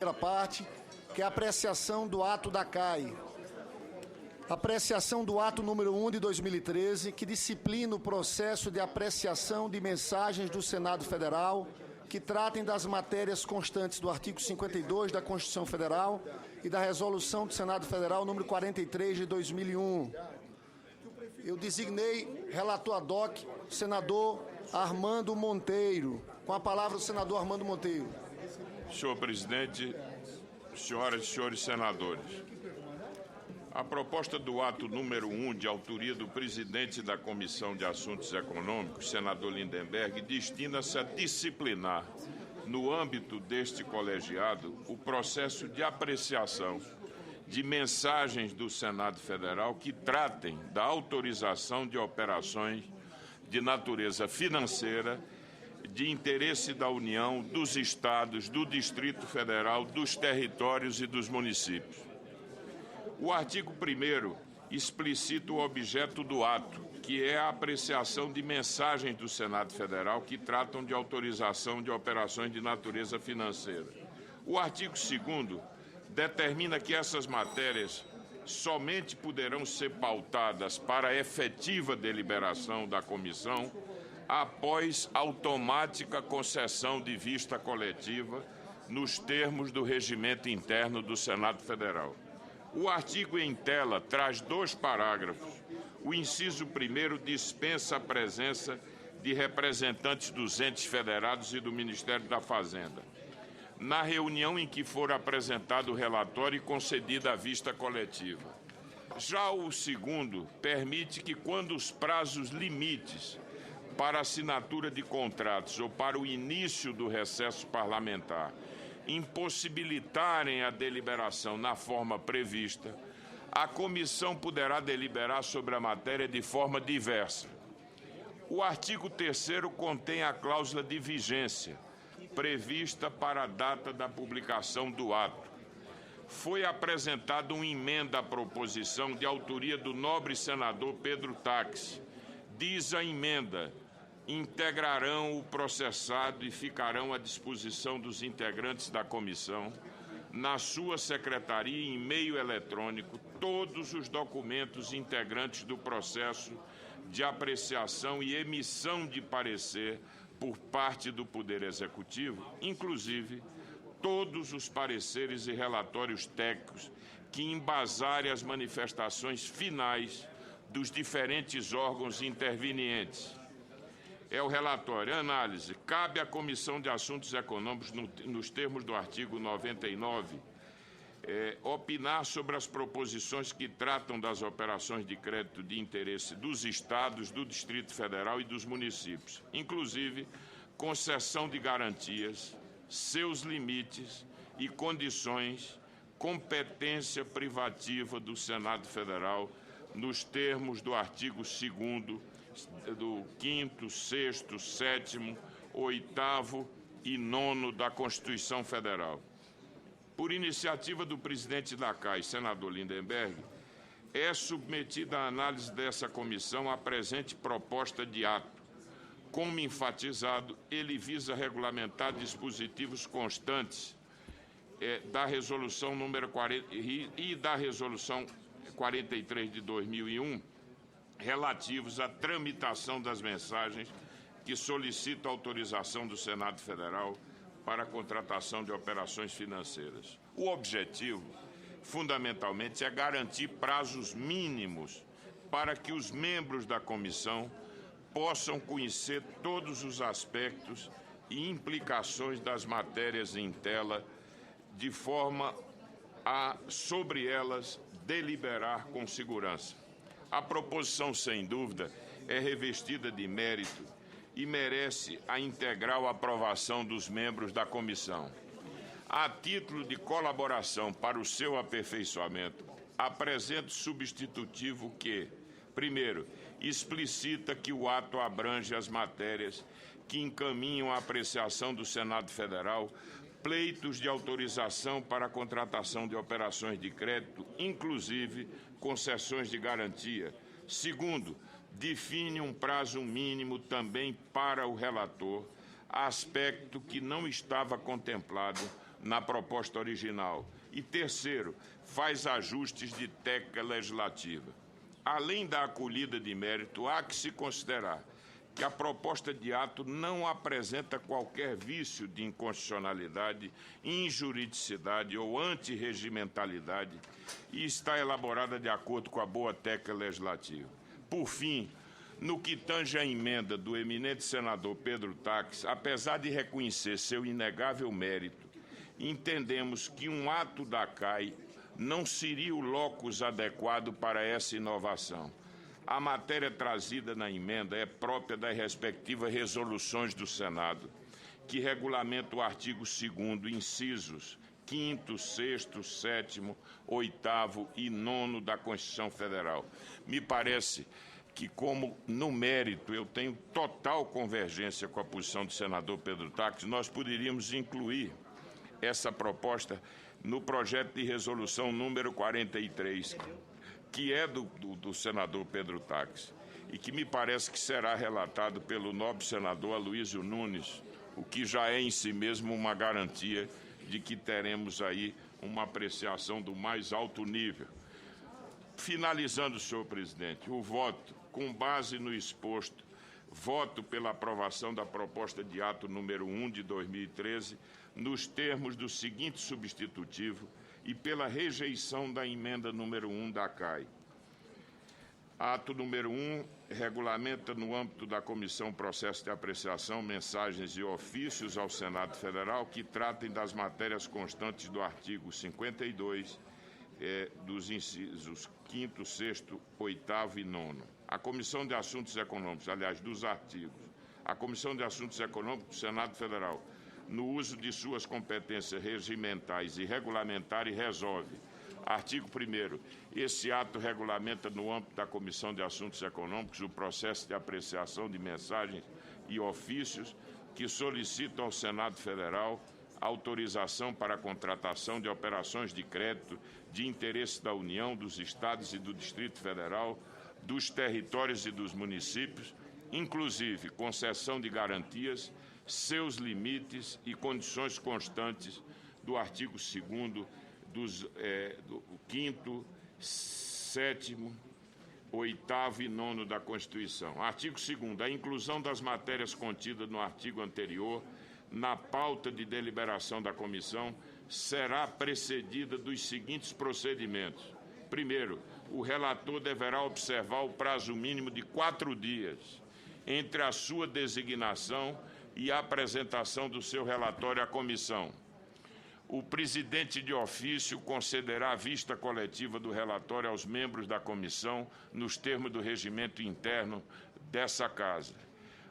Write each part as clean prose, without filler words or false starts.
Primeira parte, que é a apreciação do ato da CAI. Apreciação do ato número 1 de 2013, que disciplina o processo de apreciação de mensagens do Senado Federal que tratem das matérias constantes do artigo 52 da Constituição Federal e da Resolução do Senado Federal número 43 de 2001. Eu designei relator ad hoc, senador Armando Monteiro. Com a palavra o senador Armando Monteiro. Senhor presidente, senhoras e senhores senadores, a proposta do ato número 1, de autoria do presidente da Comissão de Assuntos Econômicos, senador Lindenberg, destina-se a disciplinar, no âmbito deste colegiado, o processo de apreciação de mensagens do Senado Federal que tratem da autorização de operações de natureza financeira de interesse da União, dos Estados, do Distrito Federal, dos territórios e dos municípios. O artigo 1º explicita o objeto do ato, que é a apreciação de mensagens do Senado Federal que tratam de autorização de operações de natureza financeira. O artigo 2º determina que essas matérias somente poderão ser pautadas para a efetiva deliberação da comissão após automática concessão de vista coletiva nos termos do regimento interno do Senado Federal. O artigo em tela traz 2 parágrafos. O inciso 1º dispensa a presença de representantes dos entes federados e do Ministério da Fazenda na reunião em que for apresentado o relatório e concedida a vista coletiva. Já o 2º permite que, quando os prazos limites para assinatura de contratos ou para o início do recesso parlamentar impossibilitarem a deliberação na forma prevista, a comissão poderá deliberar sobre a matéria de forma diversa. O artigo 3º contém a cláusula de vigência, prevista para a data da publicação do ato. Foi apresentada uma emenda à proposição de autoria do nobre senador Pedro Táxi. Diz a emenda: integrarão o processado e ficarão à disposição dos integrantes da comissão, na sua secretaria e em meio eletrônico, todos os documentos integrantes do processo de apreciação e emissão de parecer por parte do Poder Executivo, inclusive todos os pareceres e relatórios técnicos que embasarem as manifestações finais dos diferentes órgãos intervenientes. É o relatório. Análise. Cabe à Comissão de Assuntos Econômicos, nos termos do artigo 99, opinar sobre as proposições que tratam das operações de crédito de interesse dos Estados, do Distrito Federal e dos municípios, inclusive concessão de garantias, seus limites e condições, competência privativa do Senado Federal, nos termos do artigo 2º, do 5º, 6º, 7º, 8º e 9º da Constituição Federal. Por iniciativa do presidente da CAI, senador Lindenberg, é submetida à análise dessa comissão a presente proposta de ato. Como enfatizado, ele visa regulamentar dispositivos constantes da Resolução número 40 e da Resolução 43 de 2001, relativos à tramitação das mensagens que solicitam autorização do Senado Federal para a contratação de operações financeiras. O objetivo, fundamentalmente, é garantir prazos mínimos para que os membros da comissão possam conhecer todos os aspectos e implicações das matérias em tela, de forma a, sobre elas, deliberar com segurança. A proposição, sem dúvida, é revestida de mérito e merece a integral aprovação dos membros da comissão. A título de colaboração para o seu aperfeiçoamento, apresento substitutivo que, primeiro, explicita que o ato abrange as matérias que encaminham a apreciação do Senado Federal, pleitos de autorização para a contratação de operações de crédito, inclusive concessões de garantia. Segundo, define um prazo mínimo também para o relator, aspecto que não estava contemplado na proposta original. E terceiro, faz ajustes de técnica legislativa. Além da acolhida de mérito, há que se considerar que a proposta de ato não apresenta qualquer vício de inconstitucionalidade, injuridicidade ou antirregimentalidade e está elaborada de acordo com a boa técnica legislativa. Por fim, no que tange à emenda do eminente senador Pedro Taques, apesar de reconhecer seu inegável mérito, entendemos que um ato da CAI não seria o locus adequado para essa inovação. A matéria trazida na emenda é própria das respectivas resoluções do Senado, que regulamentam o artigo 2º, incisos 5º, 6º, 7º, 8º e 9º da Constituição Federal. Me parece que, como no mérito eu tenho total convergência com a posição do senador Pedro Taques, nós poderíamos incluir essa proposta no projeto de resolução número 43, que é do senador Pedro Taques, e que me parece que será relatado pelo nobre senador Aloysio Nunes, o que já é em si mesmo uma garantia de que teremos aí uma apreciação do mais alto nível. Finalizando, senhor presidente, o voto, com base no exposto, voto pela aprovação da proposta de ato número 1 de 2013, nos termos do seguinte substitutivo e pela rejeição da emenda número 1 da CAI. Ato número 1 regulamenta, no âmbito da Comissão Processo de Apreciação, mensagens e ofícios ao Senado Federal que tratem das matérias constantes do artigo 52, dos incisos 5º, 6º, 8º e 9º. A Comissão de Assuntos Econômicos, aliás, dos artigos, a Comissão de Assuntos Econômicos do Senado Federal, no uso de suas competências regimentais e regulamentares, resolve. Artigo 1º. Esse ato regulamenta, no âmbito da Comissão de Assuntos Econômicos, o processo de apreciação de mensagens e ofícios que solicitam ao Senado Federal autorização para a contratação de operações de crédito de interesse da União, dos Estados e do Distrito Federal, dos territórios e dos municípios, inclusive concessão de garantias, seus limites e condições constantes do artigo 2º, do 5º, 7º, 8º e 9º da Constituição. Artigo 2º. A inclusão das matérias contidas no artigo anterior na pauta de deliberação da comissão será precedida dos seguintes procedimentos. Primeiro, o relator deverá observar o prazo mínimo de 4 dias entre a sua designação e a apresentação do seu relatório à comissão. O presidente de ofício concederá a vista coletiva do relatório aos membros da comissão nos termos do regimento interno dessa Casa.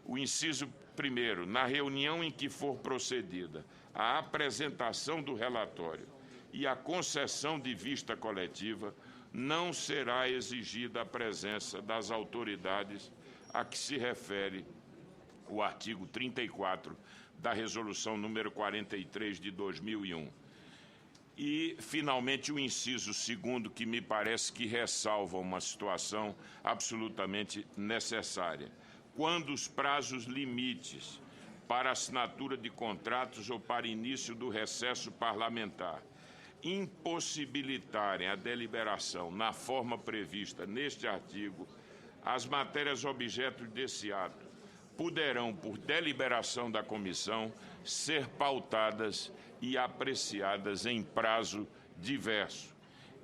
O inciso 1º, na reunião em que for procedida a apresentação do relatório e a concessão de vista coletiva, não será exigida a presença das autoridades a que se refere o artigo 34 da Resolução número 43 de 2001. E, finalmente, o inciso 2º, que me parece que ressalva uma situação absolutamente necessária. Quando os prazos limites para assinatura de contratos ou para início do recesso parlamentar impossibilitarem a deliberação na forma prevista neste artigo, as matérias objeto desse ato poderão, por deliberação da comissão, ser pautadas e apreciadas em prazo diverso.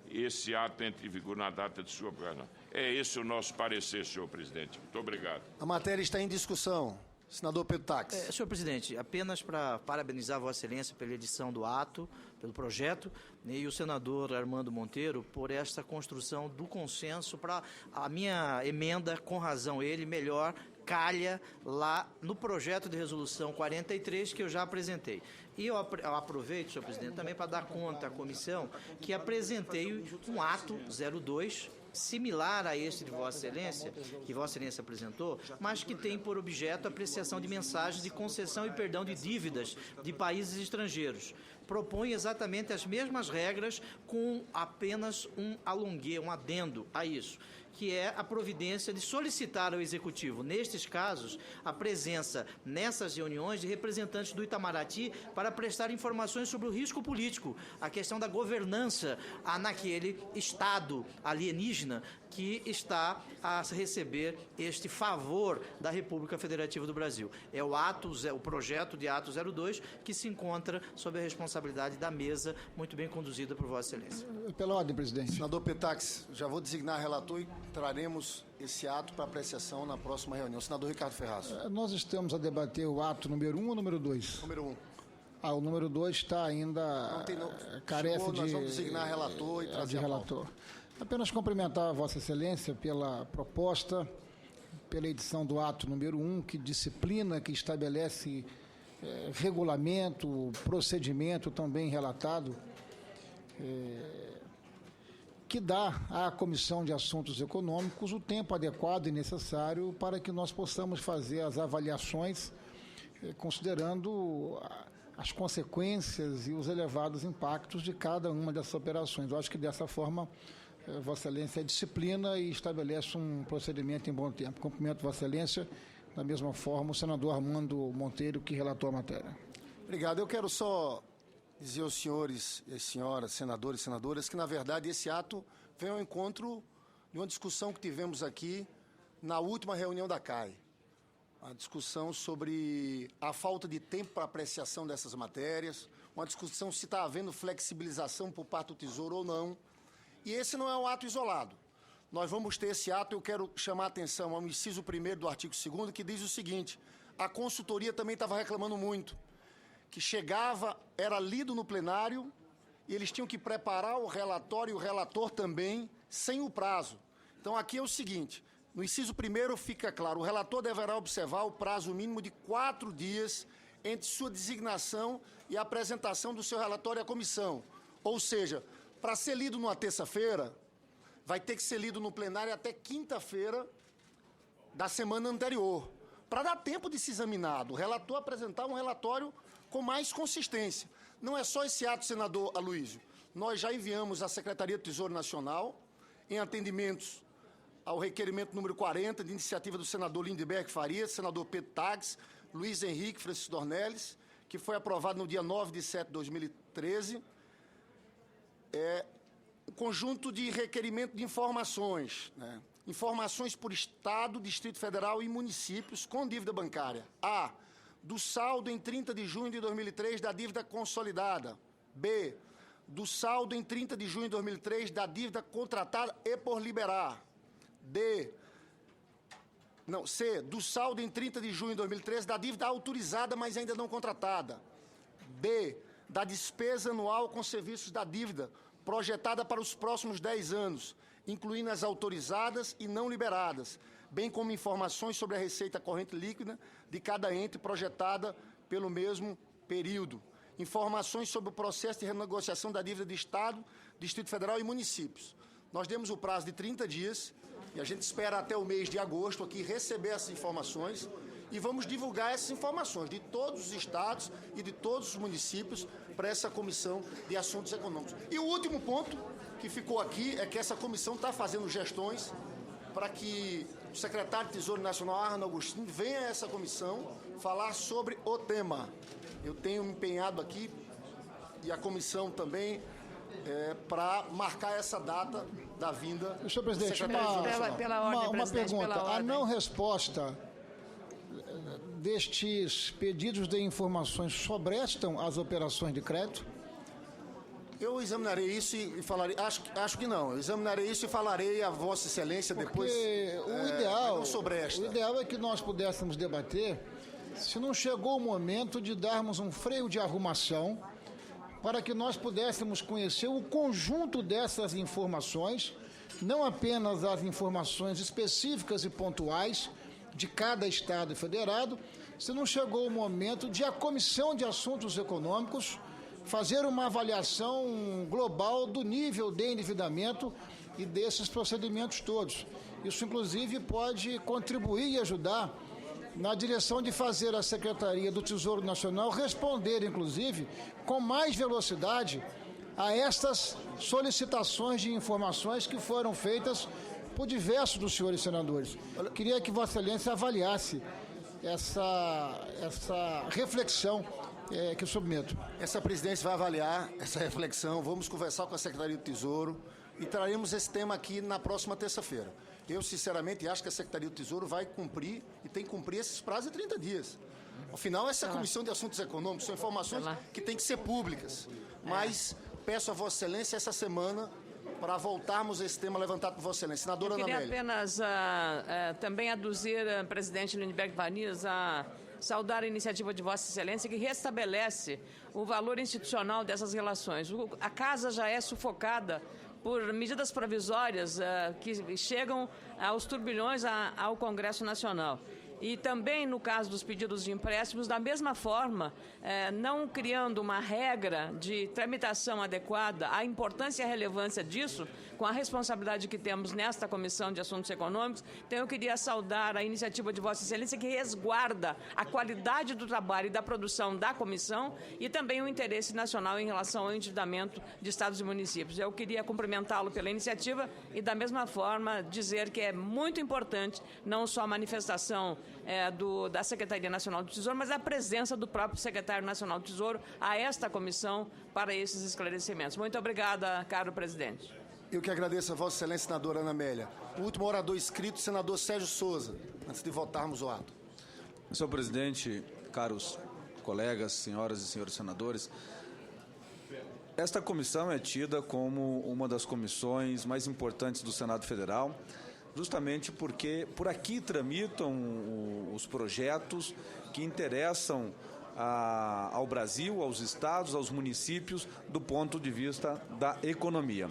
Esse ato entra em vigor na data de sua aprovação. É esse o nosso parecer, senhor presidente. Muito obrigado. A matéria está em discussão. Senador Pedro Taques. Senhor presidente, apenas para parabenizar Vossa Excelência pela edição do ato, pelo projeto, e o senador Armando Monteiro por esta construção do consenso para a minha emenda, com razão ele, melhor calha lá no projeto de resolução 43 que eu já apresentei. E eu aproveito, senhor presidente, também para dar conta à comissão que apresentei um ato 02, similar a este de Vossa Excelência, que Vossa Excelência apresentou, mas que tem por objeto a apreciação de mensagens de concessão e perdão de dívidas de países estrangeiros. Propõe exatamente as mesmas regras com apenas um adendo a isso, que é a providência de solicitar ao Executivo, nestes casos, a presença nessas reuniões de representantes do Itamaraty para prestar informações sobre o risco político, a questão da governança naquele Estado alienígena que está a receber este favor da República Federativa do Brasil. É o projeto de ato 02 que se encontra sob a responsabilidade da mesa, muito bem conduzida por Vossa Excelência. Pela ordem, presidente. Senador Petax, já vou designar relator e traremos esse ato para apreciação na próxima reunião. Senador Ricardo Ferraz. Nós estamos a debater o ato número 1 ou número 2? Número 1. O número 2 está ainda carece nós vamos designar relator e trazer de relator. Apenas cumprimentar a Vossa Excelência pela proposta, pela edição do ato número 1, que disciplina, que estabelece regulamento, procedimento também relatado, que dá à Comissão de Assuntos Econômicos o tempo adequado e necessário para que nós possamos fazer as avaliações, considerando as consequências e os elevados impactos de cada uma dessas operações. Eu acho que dessa forma Vossa Excelência disciplina e estabelece um procedimento em bom tempo. Cumprimento Vossa Excelência, da mesma forma, o senador Armando Monteiro, que relatou a matéria. Obrigado. Eu quero só dizer aos senhores e senhoras, senadores e senadoras, que, na verdade, esse ato vem ao encontro de uma discussão que tivemos aqui na última reunião da CAI. A discussão sobre a falta de tempo para apreciação dessas matérias, uma discussão se está havendo flexibilização por parte do Tesouro ou não. E esse não é um ato isolado. Nós vamos ter esse ato, eu quero chamar a atenção ao inciso 1º do artigo 2º, que diz o seguinte: a consultoria também estava reclamando muito, que chegava, era lido no plenário, e eles tinham que preparar o relatório e o relator também, sem o prazo. Então, aqui é o seguinte, no inciso 1º fica claro, o relator deverá observar o prazo mínimo de 4 dias entre sua designação e a apresentação do seu relatório à comissão. Ou seja, para ser lido numa terça-feira, vai ter que ser lido no plenário até quinta-feira da semana anterior, para dar tempo de se examinar, o relator apresentar um relatório com mais consistência. Não é só esse ato, senador Aloysio. Nós já enviamos à Secretaria do Tesouro Nacional, em atendimentos ao requerimento número 40, de iniciativa do senador Lindeberg Farias, senador Pedro Tags, Luiz Henrique Francisco Dornelles, que foi aprovado no dia 9 de setembro de 2013, um conjunto de requerimento de informações, né? Informações por Estado, Distrito Federal e municípios com dívida bancária. A. Do saldo em 30 de junho de 2003 da dívida consolidada. B. Do saldo em 30 de junho de 2003 da dívida contratada e por liberar. C. Do saldo em 30 de junho de 2013 da dívida autorizada, mas ainda não contratada. D. Da despesa anual com serviços da dívida projetada para os próximos 10 anos, incluindo as autorizadas e não liberadas, bem como informações sobre a receita corrente líquida de cada ente projetada pelo mesmo período. Informações sobre o processo de renegociação da dívida de Estado, Distrito Federal e municípios. Nós demos o prazo de 30 dias e a gente espera até o mês de agosto aqui receber essas informações e vamos divulgar essas informações de todos os estados e de todos os municípios para essa Comissão de Assuntos Econômicos. E o último ponto que ficou aqui é que essa comissão está fazendo gestões para que o secretário de Tesouro Nacional, Arno Agostinho, venha a essa comissão falar sobre o tema. Eu tenho me empenhado aqui, e a comissão também, para marcar essa data da vinda. Senhor presidente, uma pergunta. A não resposta destes pedidos de informações sobrestam as operações de crédito? Eu examinarei isso e falarei. Acho que não. Eu examinarei isso e falarei a Vossa Excelência depois. O ideal é que nós pudéssemos debater se não chegou o momento de darmos um freio de arrumação para que nós pudéssemos conhecer o conjunto dessas informações, não apenas as informações específicas e pontuais de cada Estado federado, se não chegou o momento de a Comissão de Assuntos Econômicos fazer uma avaliação global do nível de endividamento e desses procedimentos todos. Isso, inclusive, pode contribuir e ajudar na direção de fazer a Secretaria do Tesouro Nacional responder, inclusive, com mais velocidade a estas solicitações de informações que foram feitas por diversos dos senhores senadores. Eu queria que Vossa Excelência avaliasse essa reflexão que eu submeto. Essa presidência vai avaliar essa reflexão, vamos conversar com a Secretaria do Tesouro e traremos esse tema aqui na próxima terça-feira. Eu, sinceramente, acho que a Secretaria do Tesouro vai cumprir e tem que cumprir esses prazos de 30 dias. Afinal, essa Comissão de Assuntos Econômicos são informações que têm que ser públicas. Mas peço a Vossa Excelência essa semana para voltarmos a esse tema levantado por Vossa Excelência. Senadora Ana Amélia. Eu queria apenas também aduzir, presidente Lindbergh Vanias, a saudar a iniciativa de Vossa Excelência que restabelece o valor institucional dessas relações. A Casa já é sufocada por medidas provisórias que chegam aos turbilhões ao Congresso Nacional. E também, no caso dos pedidos de empréstimos, da mesma forma, não criando uma regra de tramitação adequada, a importância e a relevância disso, com a responsabilidade que temos nesta Comissão de Assuntos Econômicos, então eu queria saudar a iniciativa de Vossa Excelência que resguarda a qualidade do trabalho e da produção da Comissão e também o interesse nacional em relação ao endividamento de estados e municípios. Eu queria cumprimentá-lo pela iniciativa e, da mesma forma, dizer que é muito importante não só a manifestação da Secretaria Nacional do Tesouro, mas a presença do próprio Secretário Nacional do Tesouro a esta comissão para esses esclarecimentos. Muito obrigada, caro presidente. Eu que agradeço a Vossa Excelência, senadora Ana Amélia. O último orador inscrito, senador Sérgio Souza, antes de votarmos o ato. Senhor presidente, caros colegas, senhoras e senhores senadores, esta comissão é tida como uma das comissões mais importantes do Senado Federal, justamente porque por aqui tramitam os projetos que interessam ao Brasil, aos estados, aos municípios, do ponto de vista da economia.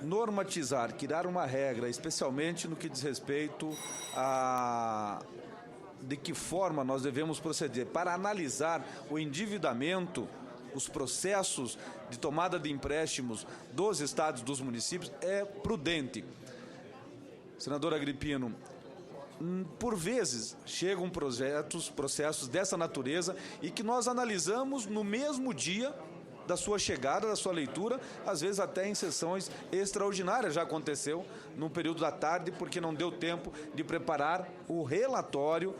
Normatizar, criar uma regra, especialmente no que diz respeito a de que forma nós devemos proceder para analisar o endividamento, os processos de tomada de empréstimos dos estados e dos municípios, é prudente. Senador Agripino, por vezes chegam processos dessa natureza e que nós analisamos no mesmo dia da sua chegada, da sua leitura, às vezes até em sessões extraordinárias. Já aconteceu no período da tarde, porque não deu tempo de preparar o relatório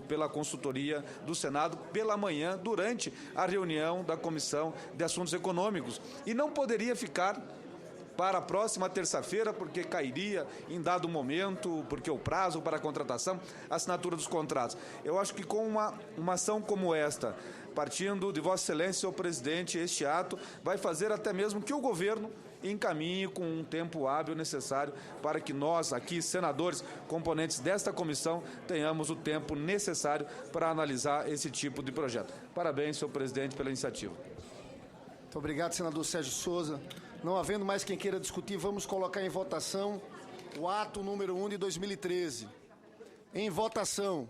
pela consultoria do Senado pela manhã, durante a reunião da Comissão de Assuntos Econômicos. E não poderia ficar para a próxima terça-feira, porque cairia em dado momento, porque o prazo para a contratação, a assinatura dos contratos. Eu acho que com uma ação como esta, partindo de Vossa Excelência, senhor presidente, este ato vai fazer até mesmo que o governo encaminhe com um tempo hábil necessário para que nós, aqui, senadores, componentes desta comissão, tenhamos o tempo necessário para analisar esse tipo de projeto. Parabéns, senhor presidente, pela iniciativa. Muito obrigado, senador Sérgio Souza. Não havendo mais quem queira discutir, vamos colocar em votação o ato número 1 de 2013. Em votação,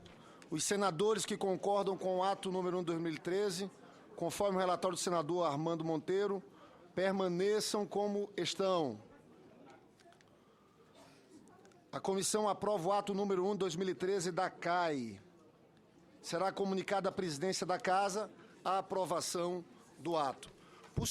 os senadores que concordam com o ato número 1 de 2013, conforme o relatório do senador Armando Monteiro, permaneçam como estão. A comissão aprova o ato número 1 de 2013 da CAI. Será comunicada à presidência da Casa a aprovação do ato. Por